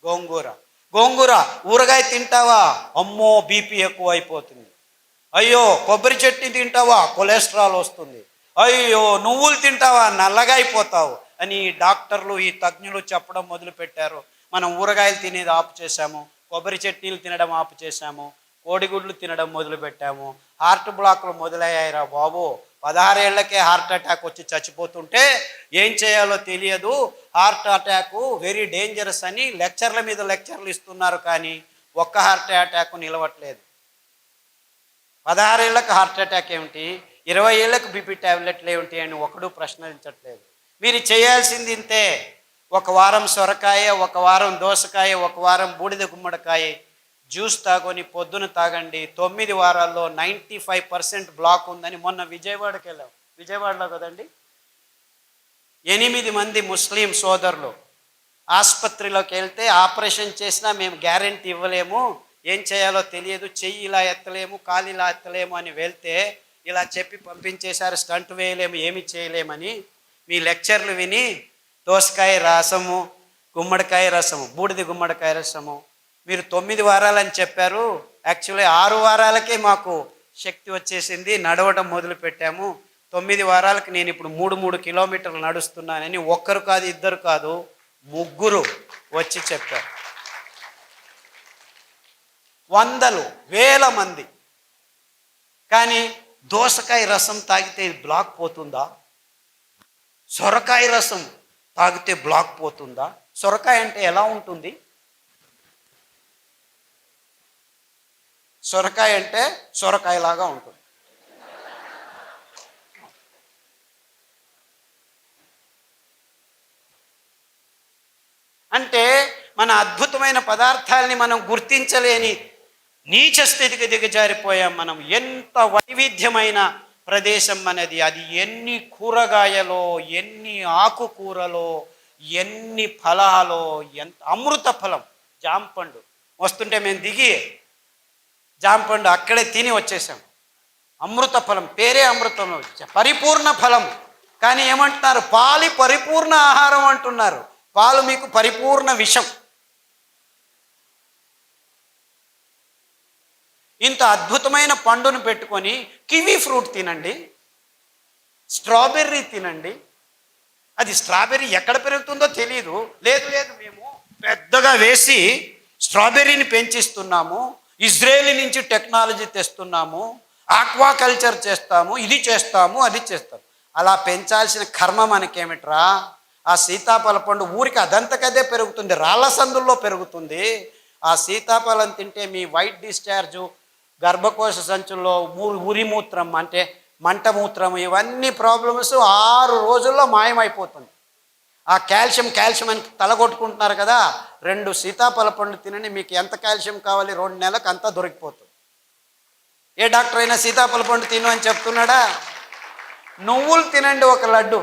గోంగూర. గోంగూర ఊరగాయ తింటావా? అమ్మో బీపీ ఎక్కువ అయిపోతుంది. అయ్యో కొబ్బరి చట్నీ తింటావా? కొలెస్ట్రాల్ వస్తుంది. అయ్యో నువ్వులు తింటావా? నల్లగా అయిపోతావు అని డాక్టర్లు ఈ తజ్ఞులు చెప్పడం మొదలుపెట్టారు. మనం ఊరగాయలు తినేది ఆపు చేశాము, కొబ్బరి చట్నీలు తినడం ఆపు చేశాము, కోడిగుడ్లు తినడం మొదలుపెట్టాము. హార్ట్ బ్లాక్లు మొదలయ్యాయిరా బాబు. 16 ఏళ్లకే హార్ట్ అటాక్ వచ్చి చచ్చిపోతుంటే ఏం చేయాలో తెలియదు. హార్ట్ అటాక్ వెరీ డేంజరస్ అని లెక్చర్ల మీద లెక్చర్లు ఇస్తున్నారు, కానీ ఒక్క హార్ట్ అటాక్ నిలవట్లేదు. 16 ఏళ్లకు హార్ట్ అటాక్ ఏమిటి, 20 ఏళ్లకు బీపీ ట్యాబ్లెట్లు ఏమిటి అని ఒకడు ప్రశ్నించట్లేదు. మీరు చేయాల్సింది ఇంతే. ఒక వారం సొరకాయ, ఒక వారం దోసకాయ, ఒక వారం బూడిద గుమ్మడికాయ జ్యూస్ తాగొని పొద్దున తాగండి. 9 వారాల్లో 95% బ్లాక్ ఉందని మొన్న విజయవాడకి వెళ్ళాం. విజయవాడలో కదండి, 8 మంది ముస్లిం సోదరులు ఆసుపత్రిలోకి వెళ్తే ఆపరేషన్ చేసినా మేము గ్యారెంటీ ఇవ్వలేము, ఏం చేయాలో తెలియదు, చెయ్యి ఇలా ఎత్తలేము, కాలు ఇలా ఎత్తలేము అని వెళ్తే ఇలా చెప్పి పంపించేశారు. స్టంట్ వేయలేము, ఏమి చేయలేమని. మీ లెక్చర్లు విని దోసకాయ రసము, గుమ్మడికాయ రసము, బూడిద గుమ్మడికాయ రసము మీరు 9 వారాలని చెప్పారు. యాక్చువల్లీ 6 వారాలకే మాకు శక్తి వచ్చేసింది, నడవడం మొదలు పెట్టాము. 9 వారాలకు నేను ఇప్పుడు 3 కిలోమీటర్లు నడుస్తున్నానని ఒక్కరు కాదు, ఇద్దరు కాదు, 3 వచ్చి చెప్పారు. వందలు వేల మంది. కానీ దోసకాయ రసం తాగితే బ్లాక్ పోతుందా? సొరకాయ రసం తాగితే బ్లాక్ పోతుందా? సొరకాయ అంటే ఎలా ఉంటుంది? సొరకాయ అంటే సొరకాయలాగా ఉంటుంది. అంటే మన అద్భుతమైన పదార్థాలని మనం గుర్తించలేని నీచ స్థితికి దిగజారిపోయాం మనం. ఎంత వైవిధ్యమైన ప్రదేశం మనది. అది ఎన్ని కూరగాయలో, ఎన్ని ఆకుకూరలో, ఎన్ని ఫలాలో, ఎంత అమృత ఫలం. జాంపండు వస్తుంటే మేము దిగి జాంపండు అక్కడే తిని వచ్చేసాం. అమృత ఫలం, పేరే అమృతం, పరిపూర్ణ ఫలం. కానీ ఏమంటున్నారు? పాలు పరిపూర్ణ ఆహారం అంటున్నారు. పాలు మీకు పరిపూర్ణ విషం. ఇంత అద్భుతమైన పండును పెట్టుకొని కివీ ఫ్రూట్ తినండి, స్ట్రాబెర్రీ తినండి. అది స్ట్రాబెర్రీ ఎక్కడ పెరుగుతుందో తెలియదు. లేదు మేము పెద్దగా వేసి స్ట్రాబెర్రీని పెంచిస్తున్నాము, ఇజ్రాయేల్ నుంచి టెక్నాలజీ తెస్తున్నాము, ఆక్వాకల్చర్ చేస్తాము, ఇది చేస్తాము, అది చేస్తాము. అలా పెంచాల్సిన కర్మ మనకేమిట్రా? ఆ సీతాఫల పండు ఊరికి అదంతకదే పెరుగుతుంది, రాళ్ళ సందుల్లో పెరుగుతుంది. ఆ సీతాఫలం తింటే మీ వైట్ డిశ్చార్జు, గర్భకోశ సంచుల్లో ఉరిమూత్రం అంటే మంటమూత్రం, ఇవన్నీ ప్రాబ్లమ్స్ 6 రోజుల్లో మాయమైపోతుంది. ఆ కాల్షియం అని తలగొట్టుకుంటున్నారు కదా, 2 సీతాఫల పండ్లు తినండి, మీకు ఎంత కాల్షియం కావాలి 2 నెలలకు అంతా దొరికిపోతుంది. ఏ డాక్టర్ అయినా సీతాఫల పండు తిను అని చెప్తున్నాడా? నువ్వులు తినండి, ఒక లడ్డు,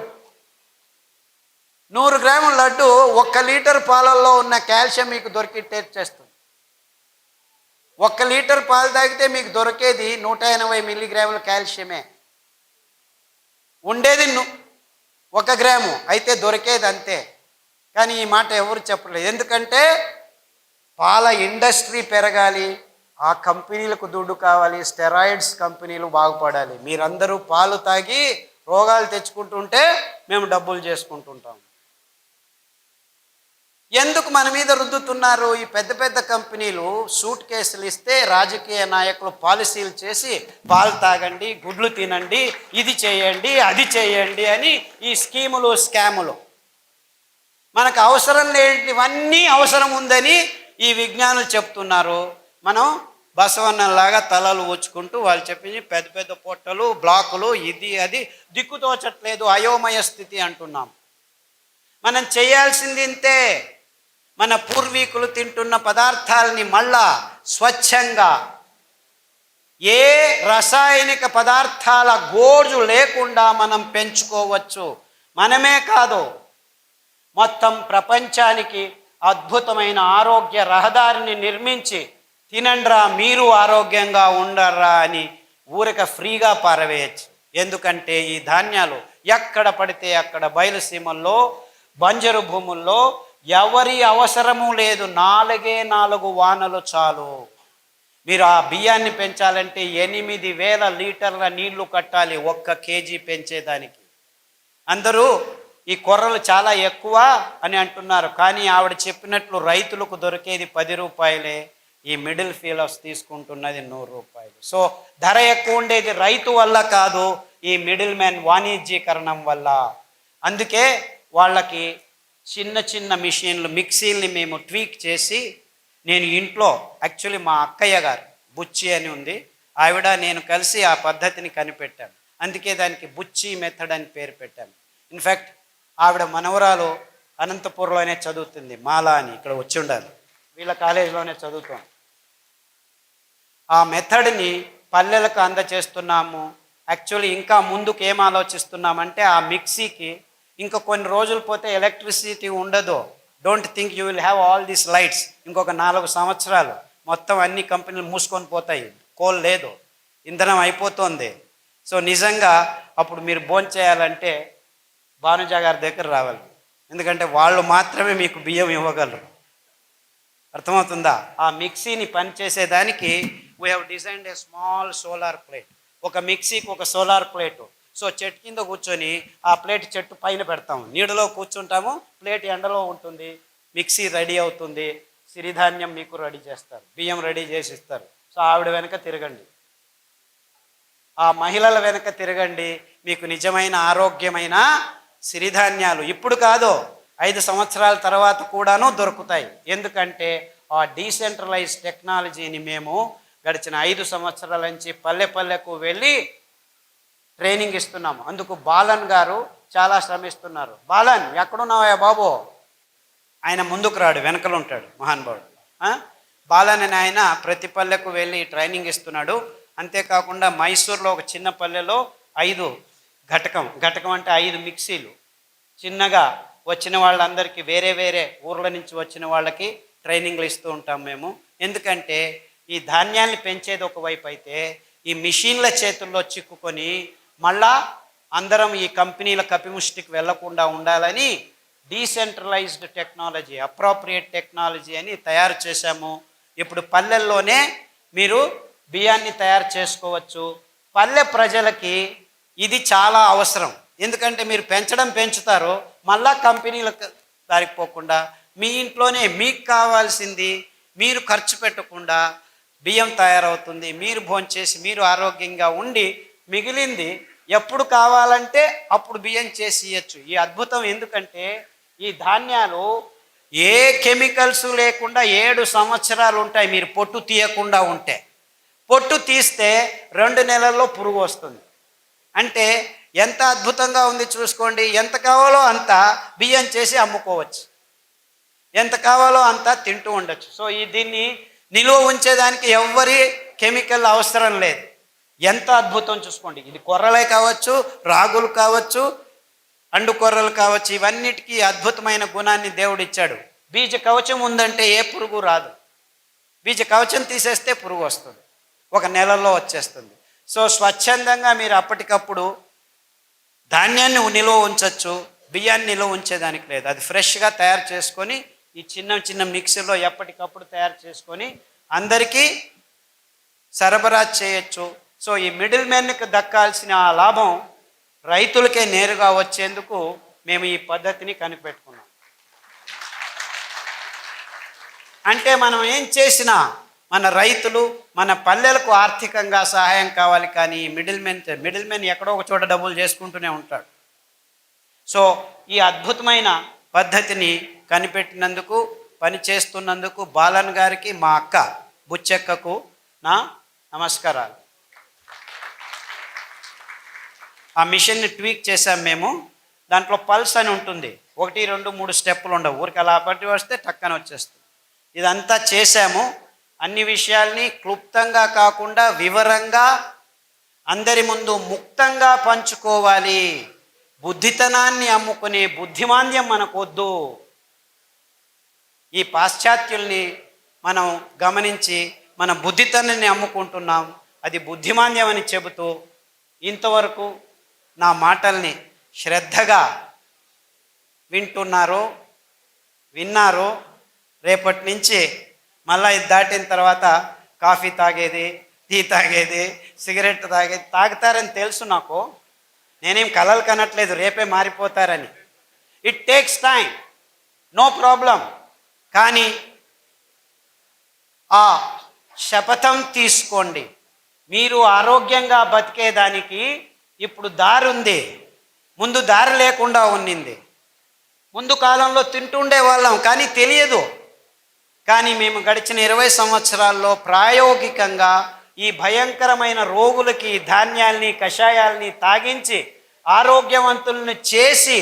100 గ్రాముల లడ్డు 1 లీటర్ పాలల్లో ఉన్న కాల్షియం మీకు దొరికి టేస్ట్ చేస్తుంది. 1 లీటర్ పాలు తాగితే మీకు దొరికేది 180 మిల్లీగ్రాముల కాల్షియమే. ఉండేది 1 గ్రాము, అయితే దొరికేది అంతే. కానీ ఈ మాట ఎవరు చెప్పలేదు. ఎందుకంటే పాల ఇండస్ట్రీ పెరగాలి, ఆ కంపెనీలకు దుడ్డు కావాలి, స్టెరాయిడ్స్ కంపెనీలు బాగుపడాలి. మీరందరూ పాలు తాగి రోగాలు తెచ్చుకుంటుంటే మేము డబ్బులు చేసుకుంటుంటాం. ఎందుకు మన మీద రుద్దుతున్నారు? ఈ పెద్ద పెద్ద కంపెనీలు సూట్ కేసులు ఇస్తే రాజకీయ నాయకులు పాలసీలు చేసి పాలు తాగండి, గుడ్లు తినండి, ఇది చేయండి, అది చేయండి అని ఈ స్కీములు, స్కాములు. మనకు అవసరం లేనివన్నీ అవసరం ఉందని ఈ విజ్ఞానులు చెప్తున్నారు. మనం బసవన్నలాగా తలలు వచ్చుకుంటూ వాళ్ళు చెప్పింది పెద్ద పెద్ద పొట్టలు, బ్లాకులు, ఇది అది దిక్కుతోచట్లేదు, అయోమయ స్థితి అంటున్నాం. మనం చేయాల్సింది ఇంతే. మన పూర్వీకులు తింటున్న పదార్థాలని మళ్ళా స్వచ్ఛంగా, ఏ రసాయనిక పదార్థాల గోజు లేకుండా మనం పెంచుకోవచ్చు. మనమే కాదు, మొత్తం ప్రపంచానికి అద్భుతమైన ఆరోగ్య రహదారిని నిర్మించి తినండ్రా మీరు ఆరోగ్యంగా ఉండర్రా అని ఊరిక ఫ్రీగా పారవేయచ్చు. ఎందుకంటే ఈ ధాన్యాలు ఎక్కడ పడితే అక్కడ బయలుసీమల్లో, బంజరు భూముల్లో ఎవరి అవసరము లేదు, 4 వానలు చాలు. మీరు ఆ బియ్యాన్ని పెంచాలంటే 8,000 లీటర్ల నీళ్లు కట్టాలి 1 కేజీ పెంచేదానికి. అందరూ ఈ కొర్రలు చాలా ఎక్కువ అని అంటున్నారు, కానీ ఆవిడ చెప్పినట్లు రైతులకు దొరికేది 10 రూపాయలే, ఈ మిడిల్ ఫీలర్స్ తీసుకుంటున్నది 100 రూపాయలు. సో ధర ఎక్కువ ఉండేది రైతు వల్ల కాదు, ఈ మిడిల్ మ్యాన్ వాణిజ్యీకరణం వల్ల. అందుకే వాళ్ళకి చిన్న చిన్న మిషన్లు, మిక్సీల్ని మేము ట్వీక్ చేసి, నేను ఇంట్లో యాక్చువల్లీ మా అక్కయ్య గారు బుచ్చి అని ఉంది, ఆవిడ నేను కలిసి ఆ పద్ధతిని కనిపెట్టాను. అందుకే దానికి బుచ్చి మెథడ్ అని పేరు పెట్టాను. ఇన్ఫ్యాక్ట్ ఆవిడ మనవరాలు అనంతపూర్లోనే చదువుతుంది, మాలా అని, ఇక్కడ వచ్చి ఉండాలి, వీళ్ళ కాలేజీలోనే చదువుతాం. ఆ మెథడ్ని పల్లెలకు అందచేస్తున్నాము. యాక్చువల్లీ ఇంకా ముందుకు ఏం ఆలోచిస్తున్నామంటే, ఆ మిక్సీకి ఇంకా కొన్ని రోజులు పోతే ఎలక్ట్రిసిటీ ఉండదు. Don't think you will have all these lights. ఇంకొక 4 సంవత్సరాలు మొత్తం అన్ని కంపెనీలు మూసుకొని పోతాయి, కోల్ లేదు, ఇంధనం అయిపోతుంది. సో నిజంగా అప్పుడు మీరు భోంచేయాలంటే భానుజ గారి దగ్గర రావాలి, ఎందుకంటే వాళ్ళు మాత్రమే మీకు బియ్యం ఇవ్వగలరు. అర్థమవుతుందా? ఆ మిక్సీని పనిచేసేదానికి we have designed a small solar plate. ఒక మిక్సీకి ఒక సోలార్ ప్లేటు. సో చెట్టు కింద కూర్చొని ఆ ప్లేట్ చెట్టు పైన పెడతాము, నీడలో కూర్చుంటాము, ప్లేట్ ఎండలో ఉంటుంది, మిక్సీ రెడీ అవుతుంది, సిరిధాన్యం మీకు రెడీ చేస్తారు, బియ్యం రెడీ చేసి ఇస్తారు. సో ఆవిడ వెనక తిరగండి, ఆ మహిళల వెనక తిరగండి, మీకు నిజమైన ఆరోగ్యమైన సిరిధాన్యాలు ఇప్పుడు కాదు 5 సంవత్సరాల తర్వాత కూడాను దొరుకుతాయి. ఎందుకంటే ఆ డీసెంట్రలైజ్ టెక్నాలజీని మేము గడిచిన 5 సంవత్సరాల నుంచి పల్లె పల్లెకు వెళ్ళి ట్రైనింగ్ ఇస్తున్నాము. అందుకు బాలన్ గారు చాలా శ్రమిస్తున్నారు. బాలన్ ఎక్కడున్నావా బాబు? ఆయన ముందుకు రాడు, వెనకలు ఉంటాడు మహానుభావుడు. బాలన్ అని ఆయన ప్రతి పల్లెకు వెళ్ళి ట్రైనింగ్ ఇస్తున్నాడు. అంతేకాకుండా మైసూర్లో ఒక చిన్న పల్లెలో 5 ఘటకం అంటే 5 మిక్సీలు చిన్నగా వచ్చిన వాళ్ళందరికీ, వేరే వేరే ఊర్ల నుంచి వచ్చిన వాళ్ళకి ట్రైనింగ్లు ఇస్తూ ఉంటాం మేము. ఎందుకంటే ఈ ధాన్యాన్ని పెంచేది ఒకవైపు అయితే, ఈ మిషన్ల చేతుల్లో చిక్కుకొని మళ్ళా అందరం ఈ కంపెనీల కపిముష్టికి వెళ్లకుండా ఉండాలని డీసెంట్రలైజ్డ్ టెక్నాలజీ, అప్రోప్రియేట్ టెక్నాలజీ అని తయారు చేశాము. ఇప్పుడు పల్లెల్లోనే మీరు బియ్యాన్ని తయారు చేసుకోవచ్చు. పల్లె ప్రజలకి ఇది చాలా అవసరం. ఎందుకంటే మీరు పెంచుతారు, మళ్ళా కంపెనీలకు దారిపోకుండా మీ ఇంట్లోనే మీకు కావాల్సింది మీరు ఖర్చు పెట్టకుండా బియ్యం తయారవుతుంది. మీరు భోంచేసి మీరు ఆరోగ్యంగా ఉండి మిగిలింది ఎప్పుడు కావాలంటే అప్పుడు బియ్యం చేసి ఇవ్వచ్చు. ఈ అద్భుతం ఎందుకంటే ఈ ధాన్యాలు ఏ కెమికల్స్ లేకుండా 7 సంవత్సరాలు ఉంటాయి. మీరు పొట్టు తీయకుండా ఉంటే, పొట్టు తీస్తే 2 నెలల్లో పురుగు వస్తుంది. అంటే ఎంత అద్భుతంగా ఉంది చూసుకోండి. ఎంత కావాలో అంత బియ్యం చేసి అమ్ముకోవచ్చు, ఎంత కావాలో అంత తింటూ ఉండొచ్చు. సో దీన్ని నిలువ ఉంచేదానికి ఎవ్వరి కెమికల్ అవసరం లేదు. ఎంత అద్భుతం చూసుకోండి. ఇది కొర్రలే కావచ్చు, రాగులు కావచ్చు, అండు కొర్రలు కావచ్చు, ఇవన్నిటికీ అద్భుతమైన గుణాన్ని దేవుడు ఇచ్చాడు. బీజ కవచం ఉందంటే ఏ పురుగు రాదు. బీజ కవచం తీసేస్తే పురుగు వస్తుంది, 1 నెలలో వచ్చేస్తుంది. సో స్వచ్ఛందంగా మీరు అప్పటికప్పుడు ధాన్యాన్ని నిలువ ఉంచవచ్చు, బియ్యాన్ని నిలువ ఉంచేదానికి లేదు. అది ఫ్రెష్గా తయారు చేసుకొని ఈ చిన్న మిక్సీలో ఎప్పటికప్పుడు తయారు చేసుకొని అందరికీ సరఫరా చేయొచ్చు. సో ఈ మిడిల్ మ్యాన్కి దక్కాల్సిన ఆ లాభం రైతులకే నేరుగా వచ్చేందుకు మేము ఈ పద్ధతిని కనిపెట్టుకున్నాం. అంటే మనం ఏం చేసినా మన రైతులు, మన పల్లెలకు ఆర్థికంగా సహాయం కావాలి, కానీ మిడిల్ మ్యాన్ ఎక్కడో ఒక చోట డబ్బులు చేసుకుంటూనే ఉంటాడు. సో ఈ అద్భుతమైన పద్ధతిని కనిపెట్టినందుకు, పనిచేస్తున్నందుకు బాలన్ గారికి, మా అక్క బుచ్చెక్కకు నా నమస్కారాలు. ఆ మిషన్ని ట్వీక్ చేసాం మేము. దాంట్లో పల్స్ అని ఉంటుంది, 1, 2, 3 స్టెప్పులు ఉండవు, ఊరికి అలా పట్టి వస్తే టక్కన వచ్చేస్తుంది. ఇదంతా చేశాము. అన్ని విషయాల్ని క్లుప్తంగా కాకుండా వివరంగా అందరి ముందు ముక్తంగా పంచుకోవాలి. బుద్ధితనాన్ని అమ్ముకునే బుద్ధిమాంద్యం మనకొద్దు. ఈ పాశ్చాత్యుల్ని మనం గమనించి మన బుద్ధితనాన్ని అమ్ముకుంటున్నాం, అది బుద్ధిమాంద్యం అని చెబుతూ ఇంతవరకు నా మాటల్ని శ్రద్ధగా వింటున్నారో విన్నారు. రేపటి నుంచి మళ్ళీ ఇది దాటిన తర్వాత కాఫీ తాగేది, టీ తాగేది, సిగరెట్ తాగేది తాగుతారని తెలుసు నాకు. నేనేం కలలు కనట్లేదు రేపే మారిపోతారని. It takes time, no problem. కానీ ఆ శపథం తీసుకోండి. మీరు ఆరోగ్యంగా బతికేదానికి ఇప్పుడు దారి ఉంది, ముందు దారి లేకుండా ఉన్నింది. ముందు కాలంలో తింటుండే వాళ్ళం కానీ తెలియదు. కానీ మేము గడిచిన 20 సంవత్సరాల్లో ప్రాయోగికంగా ఈ భయంకరమైన రోగులకి ధాన్యాల్ని కషాయాల్ని తాగించి ఆరోగ్యవంతులను చేసి,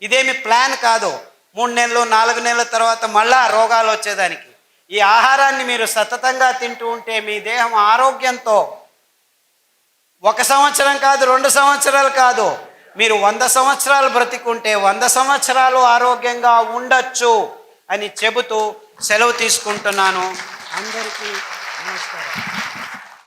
ఇదేమి ప్లాన్ కాదు 3 నెలలు 4 నెలల తర్వాత మళ్ళా రోగాలు వచ్చేదానికి. ఈ ఆహారాన్ని మీరు సతతంగా తింటూ ఉంటే మీ దేహం ఆరోగ్యంతో 1 సంవత్సరం కాదు, 2 సంవత్సరాలు కాదు, మీరు 100 సంవత్సరాలు బ్రతికుంటే 100 సంవత్సరాలు ఆరోగ్యంగా ఉండొచ్చు అని చెబుతూ సెలవు తీసుకుంటున్నాను. అందరికీ నమస్కారం.